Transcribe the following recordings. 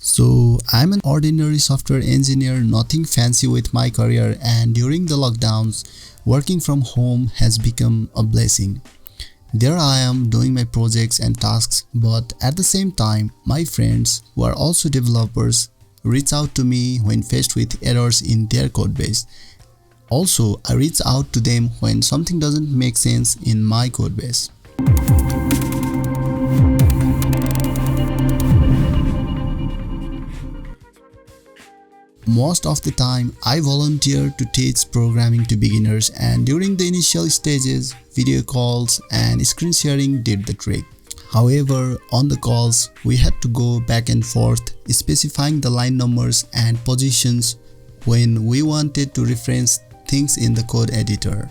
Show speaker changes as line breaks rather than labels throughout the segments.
So I'm an ordinary software engineer, nothing fancy with my career, and during the lockdowns, working from home has become a blessing. There I am doing my projects and tasks, but at the same time, my friends who are also developers reach out to me when faced with errors in their codebase. Also, I reach out to them when something doesn't make sense in my codebase. Most of the time, I volunteer to teach programming to beginners, and during the initial stages, video calls and screen sharing did the trick. However, on the calls, we had to go back and forth specifying the line numbers and positions when we wanted to reference things in the code editor.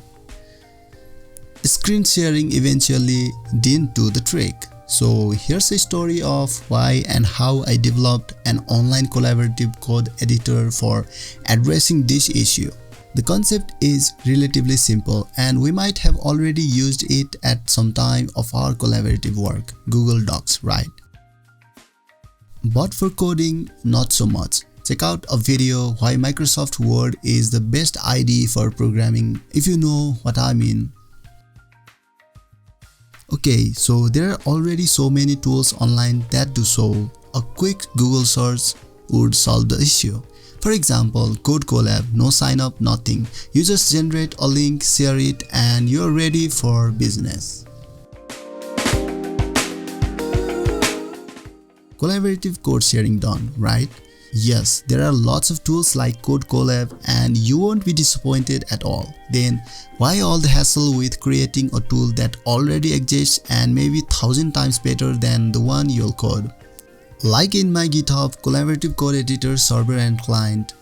Screen sharing eventually didn't do the trick. So here's a story of why and how I developed an online collaborative code editor for addressing this issue. The concept is relatively simple and we might have already used it at some time of our collaborative work, Google Docs, right? But for coding, not so much. Check out a video why Microsoft Word is the best IDE for programming, if you know what I mean. Okay, so there are already so many tools online that do so. A quick Google search would solve the issue. For example, Code Collab, no sign up, nothing. You just generate a link, share it, and you're ready for business. Collaborative code sharing done, right? Yes, there are lots of tools like Code Collab and you won't be disappointed at all. Then why all the hassle with creating a tool that already exists and maybe 1,000 times better than the one you'll code? Like in my GitHub collaborative code editor server and client.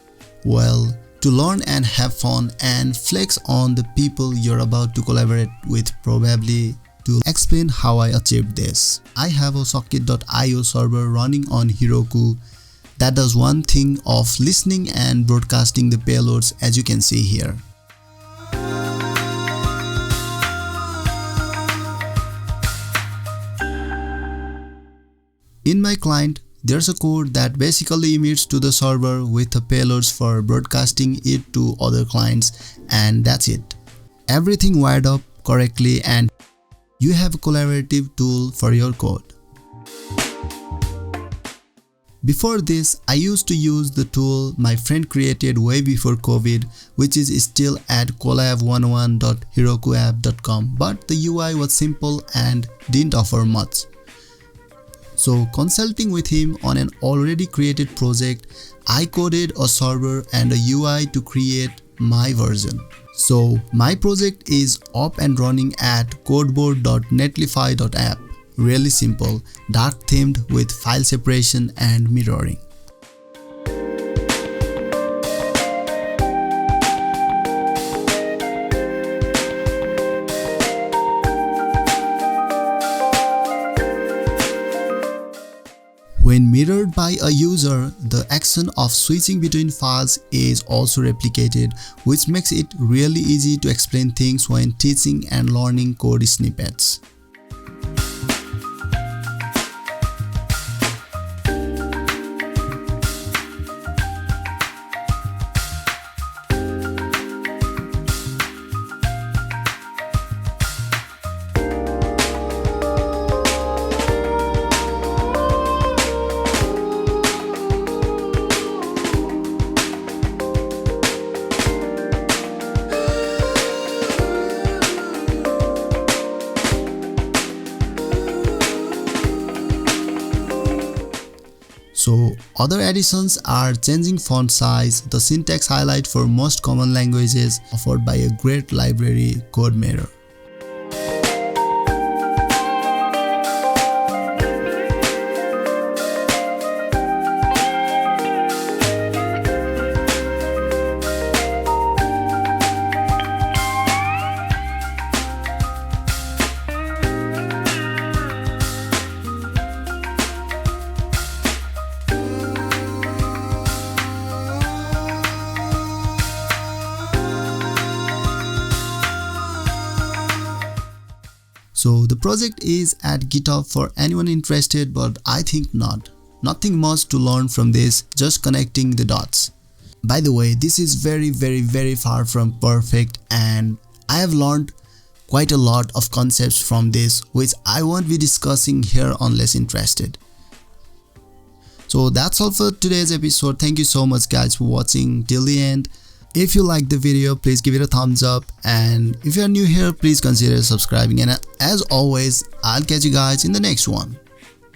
Well, to learn and have fun and flex on the people you're about to collaborate with, probably to explain how I achieved this. I have a socket.io server running on Heroku that does one thing of listening and broadcasting the payloads, as you can see here. In my client, there's a code that basically emits to the server with the payloads for broadcasting it to other clients, and that's it. Everything wired up correctly and you have a collaborative tool for your code. Before this, I used to use the tool my friend created way before COVID, which is still at collab101.herokuapp.com, but the UI was simple and didn't offer much. So consulting with him on an already created project, I coded a server and a UI to create my version. So my project is up and running at codeboard.netlify.app. Really simple, dark themed with file separation and mirroring. When mirrored by a user, the action of switching between files is also replicated, which makes it really easy to explain things when teaching and learning code snippets. So other additions are changing font size, the syntax highlight for most common languages offered by a great library, CodeMirror. So the project is at GitHub for anyone interested, but I think not. Nothing much to learn from this, just connecting the dots. By the way, this is very far from perfect, and I have learned quite a lot of concepts from this which I won't be discussing here unless interested. So that's all for today's episode. Thank you so much guys for watching till the end. If you like the video, please give it a thumbs up, and if you are new here, please consider subscribing, and as always, I'll catch you guys in the next one.